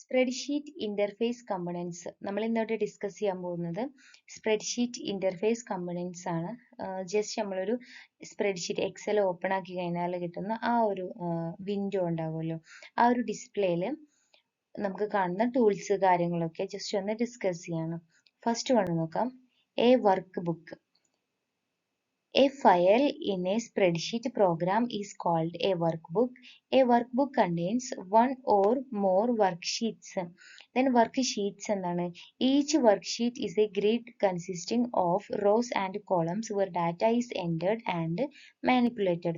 Spreadsheet interface components നമ്മൾ ഇന്നോട്ട് discuss ചെയ്യാൻ പോകുന്നത് സ്പ്രെഡ്ഷീറ്റ് ഇന്റർഫേസ് കമ്പണൻസ് ആണ്. ജസ്റ്റ് നമ്മളൊരു സ്പ്രെഡ്ഷീറ്റ് എക്സൽ ഓപ്പൺ ആക്കി കഴിഞ്ഞാൽ കിട്ടുന്ന ആ ഒരു വിൻഡോ ഉണ്ടാവുമല്ലോ, ആ ഒരു ഡിസ്പ്ലേയിൽ നമുക്ക് കാണുന്ന ടൂൾസ് കാര്യങ്ങളൊക്കെ ജസ്റ്റ് ഒന്ന് ഡിസ്കസ് ചെയ്യണം. ഫസ്റ്റ് വൺ നോക്കാം, A work book. A file in a spreadsheet program is called a workbook. A workbook contains one or more worksheets. Then worksheets എന്താണ്? Each worksheet is a grid consisting of rows and columns where data is entered and manipulated.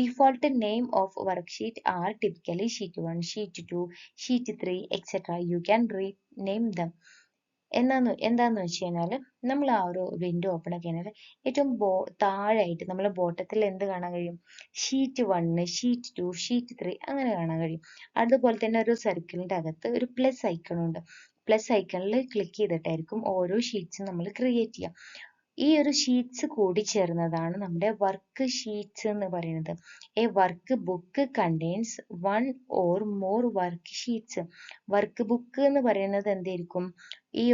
Default name of worksheet are typically sheet 1, sheet 2, sheet 3, etc. You can rename them. എന്താന്ന് വെച്ച് കഴിഞ്ഞാൽ നമ്മൾ ആ ഒരു window open ആക്കി കഴിഞ്ഞാൽ ഏറ്റവും താഴെയായിട്ട് നമ്മൾ ബോട്ടത്തിൽ എന്ത് കാണാൻ കഴിയും? ഷീറ്റ് 1, ഷീറ്റ് 2, ഷീറ്റ് 3 അങ്ങനെ കാണാൻ കഴിയും. അതുപോലെ തന്നെ ഒരു സർക്കിളിന്റെ അകത്ത് ഒരു പ്ലസ് ഐക്കൺ ഉണ്ട്. പ്ലസ് ഐക്കണിൽ ക്ലിക്ക് ചെയ്തിട്ടായിരിക്കും ഓരോ ഷീറ്റ്സും നമ്മൾ ക്രിയേറ്റ് ചെയ്യുക. ഈ ഒരു ഷീറ്റ്സ് കൂടി ചേർന്നതാണ് നമ്മുടെ വർക്ക് ഷീറ്റ്സ് എന്ന് പറയുന്നത്. A work book contains one or more work sheets. Work book എന്ന് പറയുന്നത് എന്തായിരിക്കും? ഈ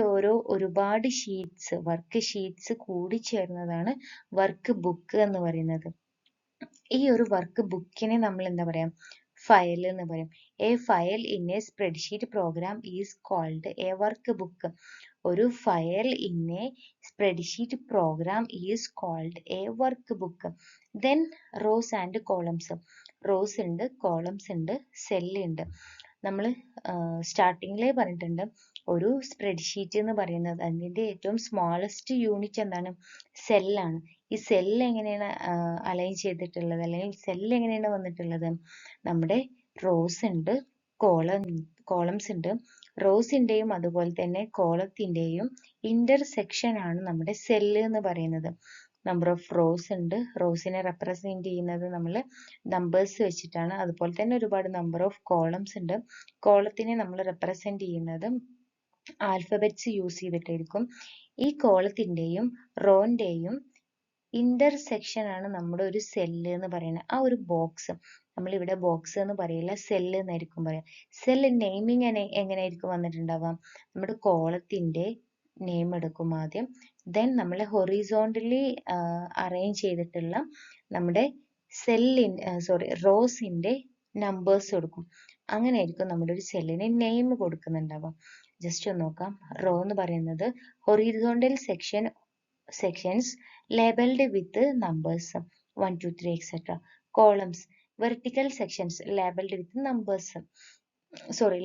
ഒരുപാട് ഷീറ്റ്സ്, വർക്ക് ഷീറ്റ്സ് കൂടി ചേർന്നതാണ് വർക്ക് ബുക്ക് എന്ന് പറയുന്നത്. ഈ ഒരു വർക്ക് ബുക്കിനെ നമ്മൾ എന്താ പറയാ? ഫയൽ എന്ന് പറയും. A file in a spreadsheet program is called a workbook. ഒരു file in a spreadsheet program is called a workbook. Then rows and columns. Rows ഉണ്ട്, കോളംസ് ഉണ്ട്, സെല്ല് ഉണ്ട്. നമ്മൾ സ്റ്റാർട്ടിങ്ങിലേ പറഞ്ഞിട്ടുണ്ട്, ഒരു സ്പ്രെഡ്ഷീറ്റ് എന്ന് പറയുന്നത് അതിൻ്റെ ഏറ്റവും സ്മോളസ്റ്റ് യൂണിറ്റ് എന്താണ്? സെല്ലാണ്. ഈ സെല്ല് എങ്ങനെയാണ് അലൈൻ ചെയ്തിട്ടുള്ളത്, അല്ലെങ്കിൽ സെല്ല് എങ്ങനെയാണ് വന്നിട്ടുള്ളത്? നമ്മുടെ റോസ് ഉണ്ട്, കോളംസ് ഉണ്ട്. റോസിന്റെയും അതുപോലെ തന്നെ കോളത്തിന്റെയും ഇന്റർസെക്ഷൻ ആണ് നമ്മുടെ സെല്ല് എന്ന് പറയുന്നത്. നമ്പർ ഓഫ് റോസ് ഉണ്ട്, റോസിനെ റെപ്രസെന്റ് ചെയ്യുന്നത് നമ്മൾ നമ്പേഴ്സ് വെച്ചിട്ടാണ്. അതുപോലെ തന്നെ ഒരുപാട് നമ്പർ ഓഫ് കോളംസ് ഉണ്ട്, കോളത്തിനെ നമ്മൾ റെപ്രസെന്റ് ചെയ്യുന്നത് ആൽഫബറ്റ്സ് യൂസ് ചെയ്തിട്ടായിരിക്കും. ഈ കോളത്തിന്റെയും റോന്റെയും ഇന്റർസെക്ഷൻ ആണ് നമ്മുടെ ഒരു സെല്ല് എന്ന് പറയുന്നത്. ആ ഒരു ബോക്സ്, നമ്മളിവിടെ ബോക്സ് എന്ന് പറയില്ല, സെല്ല് എന്നായിരിക്കും പറയാം. സെല്ല് നെയിമിങ് എങ്ങനെയായിരിക്കും വന്നിട്ടുണ്ടാവാം? നമ്മുടെ കോളത്തിന്റെ നെയിം എടുക്കും ആദ്യം, ദെൻ നമ്മൾ ഹൊറിസോണ്ടലി അറേഞ്ച് ചെയ്തിട്ടുള്ള നമ്മുടെ റോസിന്റെ നമ്പേഴ്സ് കൊടുക്കും. അങ്ങനെയായിരിക്കും നമ്മുടെ ഒരു സെല്ലിന് നെയിം കൊടുക്കുന്നുണ്ടാവാം. ജസ്റ്റ് ഒന്ന് നോക്കാം. റോ എന്ന് പറയുന്നത് horizontal sections labeled with numbers 1, 2, 3, etc. Columns, vertical sections labeled with numbers.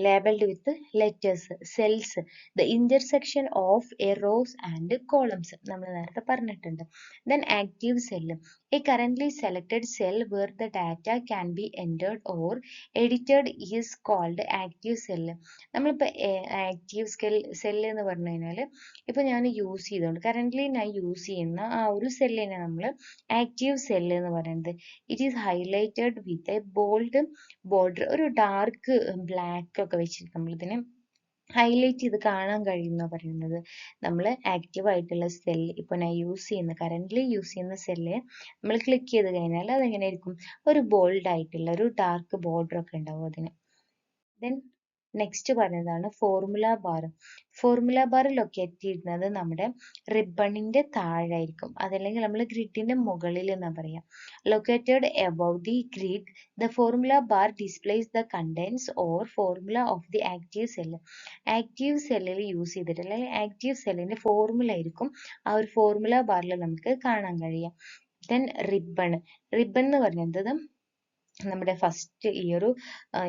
Labeled with letters. Cells, the intersection of rows and columns. നമ്മൾ നേരത്തെ പറഞ്ഞിട്ടുണ്ട്. Then active cell, a currently selected cell where the data can be entered or edited is called active cell. നമ്മളിപ്പോൾ active cell എന്ന് പറഞ്ഞു കഴിഞ്ഞാൽ ഇപ്പൊ ഞാൻ use ചെയ്തോണ്ട് കറന്റ്ലി ഞാൻ യൂസ് ചെയ്യുന്ന ആ ഒരു സെല്ലിനെ നമ്മൾ ആക്റ്റീവ് സെൽ എന്ന് പറയുന്നത്. It is highlighted with a bold border. ഒരു ഡാർക്ക് ബ്ലാക്ക് ഒക്കെ വെച്ചിട്ട് നമ്മൾ ഇതിനെ ഹൈലൈറ്റ് ചെയ്ത് കാണാൻ കഴിയുന്ന പറയുന്നത്. നമ്മൾ ആക്റ്റീവ് ആയിട്ടുള്ള സെല്ല്, ഇപ്പൊ ഞാൻ കറന്റ്ലി യൂസ് ചെയ്യുന്ന സെല്ല് നമ്മൾ ക്ലിക്ക് ചെയ്ത് കഴിഞ്ഞാൽ അതെങ്ങനെയായിരിക്കും? ഒരു ബോൾഡ് ആയിട്ടുള്ള ഒരു ഡാർക്ക് ബോർഡർ ഒക്കെ ഉണ്ടാവും അതിന്. ദെൻ നെക്സ്റ്റ് പറഞ്ഞതാണ് formula bar. Formula bar locate ചെയ്യുന്നത് നമ്മുടെ റിബണിന്റെ താഴായിരിക്കും, അതല്ലെങ്കിൽ നമ്മൾ ഗ്രിഡിന്റെ മുകളിൽ എന്നാ പറയാം. Located above the grid, the formula bar displays the contents or formula of the active cell. Active സെല്ലിൽ യൂസ് ചെയ്തിട്ട് അല്ലെങ്കിൽ ആക്റ്റീവ് സെല്ലിന്റെ ഫോർമുല ആയിരിക്കും ആ ഒരു ഫോർമുല ബാറിൽ നമുക്ക് കാണാൻ കഴിയാം. ദെൻ റിബൺ എന്ന് പറയുന്നത് നമ്മുടെ ഫസ്റ്റ് ഈ ഒരു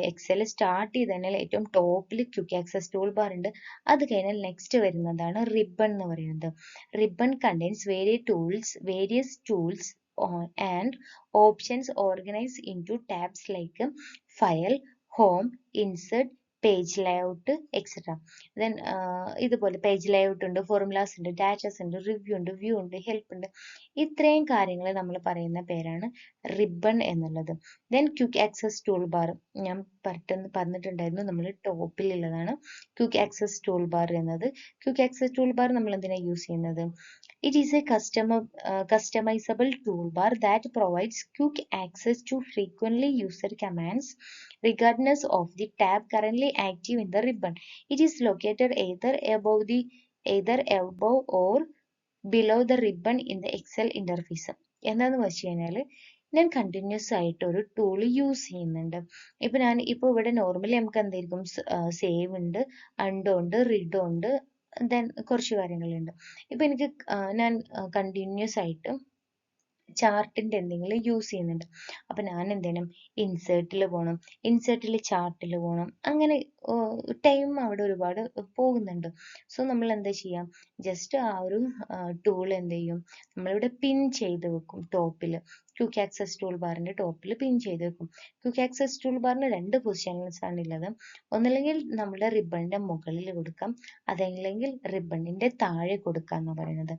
എക്സൽ സ്റ്റാർട്ട് ചെയ്ത് കഴിഞ്ഞാൽ ഏറ്റവും ടോപ്പിൽ ക്വിക്ക് ആക്സസ് ടൂൾ ബാർ ഉണ്ട്. അത് കഴിഞ്ഞാൽ നെക്സ്റ്റ് വരുന്നതാണ് റിബൺ എന്ന് പറയുന്നത്. Ribbon contains various tools and options organized into tabs like file, home, insert, page layout etcetera. Then ഇതുപോലെ പേജ് ലേഔട്ട് ഉണ്ട്, ഫോർമുലാസ് ഉണ്ട്, ഡാറ്റാസ് ഉണ്ട്, റിവ്യൂ ഉണ്ട്, വ്യൂ ഉണ്ട്, ഹെൽപ്പ് ഉണ്ട്. ഇത്രയും കാര്യങ്ങൾ നമ്മൾ പറയുന്ന പേരാണ് റിബൺ എന്നുള്ളത്. Then quick access tool bar ഞാൻ പറഞ്ഞിട്ടുണ്ടായിരുന്നു, നമ്മൾ ടോപ്പിലുള്ളതാണ് ക്വിക്ക് ആക്സസ് ടൂൾ ബാർ എന്നത്. ക്വിക്ക് ആക്സസ് ടൂൾ ബാർ നമ്മൾ എന്തിനാണ് യൂസ് ചെയ്യുന്നത്? It is a customizable toolbar that provides quick access to frequently used commands regardless of the tab currently active in the ribbon. It is located either above or below the ribbon in the Excel interface. എന്താന്ന് വെച്ച് കഴിഞ്ഞാൽ ഞാൻ continuous ആയിട്ട് ഒരു tool use ചെയ്യുന്നുണ്ട്. ഇപ്പോൾ ഇവിടെ normally നമുക്ക് എന്തായിരിക്കും, സേവ് ഉണ്ട്, അണ്ടോ ഉണ്ട്, റിഡോ ഉണ്ട്, ദെൻ കുറച്ച് കാര്യങ്ങളുണ്ട്. ഇപ്പൊ എനിക്ക് ഞാൻ കണ്ടിന്യൂസ് ആയിട്ട് ചാർട്ടിന്റെ എന്തെങ്കിലും യൂസ് ചെയ്യുന്നുണ്ട്. അപ്പൊ ഞാൻ എന്ത് ചെയ്യണം, ഇൻസേർട്ടിൽ പോകണം, ഇൻസേർട്ടിൽ ചാർട്ടിൽ പോകണം, അങ്ങനെ ടൈം അവിടെ ഒരുപാട് പോകുന്നുണ്ട്. സോ നമ്മൾ എന്താ ചെയ്യാം, ജസ്റ്റ് ആ ഒരു ടൂൾ എന്ത് ചെയ്യും, നമ്മളിവിടെ പിൻ ചെയ്ത് വെക്കും ടോപ്പിൽ. ക്വിക്ക് ആക്സസ് ടൂൾ ബാറിന്റെ ടോപ്പിൽ പിൻ ചെയ്ത് വെക്കും. ക്വിക്ക് ആക്സസ് ടൂൾ ബാറിന് രണ്ട് പൊസിഷൻസ് ആണ് ഉള്ളത്. ഒന്നല്ലെങ്കിൽ നമ്മുടെ റിബണിന്റെ മുകളിൽ കൊടുക്കാം, അതല്ലെങ്കിൽ റിബണിന്റെ താഴെ കൊടുക്കാം എന്ന് പറയുന്നത്.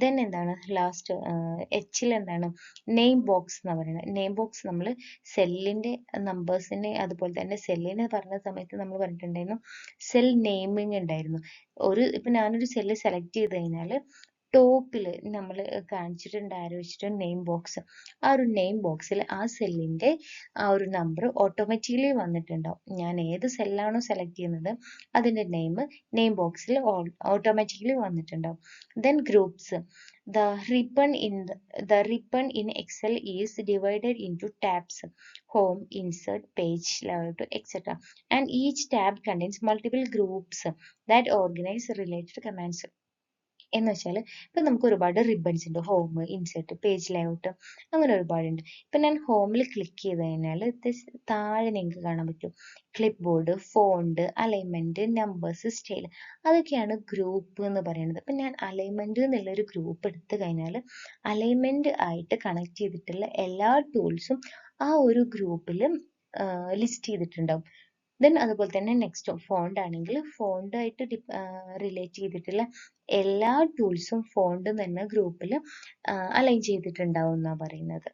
ദെൻ എന്താണ് ലാസ്റ്റ് എച്ചിൽ എന്താണ് നെയിം ബോക്സ് എന്ന് പറയുന്നത്. നെയിം ബോക്സ് നമ്മൾ സെല്ലിന്റെ നമ്പേഴ്സിനെ അതുപോലെ തന്നെ സെല്ലിന് പറഞ്ഞ സമയത്ത് നമ്മൾ പറഞ്ഞിട്ടുണ്ടായിരുന്നു സെൽ നെയിമിങ് ഉണ്ടായിരുന്നു. ഇപ്പൊ ഞാനൊരു സെല്ല് സെലക്ട് ചെയ്ത് കഴിഞ്ഞാൽ ടോപ്പിൽ നമ്മൾ കാണിച്ചിട്ടുണ്ട് ആരോ വെച്ചിട്ട് നെയിം ബോക്സ്. ആ ഒരു നെയിം ബോക്സിൽ ആ സെല്ലിന്റെ ആ ഒരു നമ്പർ ഓട്ടോമാറ്റിക്കലി വന്നിട്ടുണ്ടാവും. ഞാൻ ഏത് സെല്ലാണോ സെലക്ട് ചെയ്യുന്നത് അതിന്റെ നെയിം ബോക്സിൽ ഓട്ടോമാറ്റിക്കലി വന്നിട്ടുണ്ടാവും. Then groups. The ribbon in Excel is divided into tabs: home, insert, page, layout, etc. And each tab contains multiple groups that organize related commands. എന്ന് വെച്ചാൽ ഇപ്പൊ നമുക്ക് ഒരുപാട് റിബൺസ് ഉണ്ട്. ഹോം, ഇൻസെർട്ട്, പേജ് ലേഔട്ട്, അങ്ങനെ ഒരുപാടുണ്ട്. ഇപ്പൊ ഞാൻ ഹോമിൽ ക്ലിക്ക് ചെയ്ത് കഴിഞ്ഞാൽ താഴെ നിങ്ങൾക്ക് കാണാൻ പറ്റും clip board, font, alignment, numbers, style. അതൊക്കെയാണ് ഗ്രൂപ്പ് എന്ന് പറയുന്നത്. ഇപ്പൊ ഞാൻ അലൈൻമെന്റ് എന്നുള്ള ഒരു ഗ്രൂപ്പ് എടുത്തു കഴിഞ്ഞാൽ അലൈൻമെന്റ് ആയിട്ട് കണക്ട് ചെയ്തിട്ടുള്ള എല്ലാ ടൂൾസും ആ ഒരു ഗ്രൂപ്പിൽ ലിസ്റ്റ് ചെയ്തിട്ടുണ്ടാവും. ദെൻ അതുപോലെ തന്നെ നെക്സ്റ്റ് ഫോണ്ട് ആണെങ്കിൽ ഫോണ്ട് ആയിട്ട് റിലേറ്റ് ചെയ്തിട്ടുള്ള എല്ലാ ടൂൾസും ഫോണ്ട് തന്നെ ഗ്രൂപ്പിൽ അലൈൻ ചെയ്തിട്ടുണ്ടാവും എന്നാണ് പറയുന്നത്.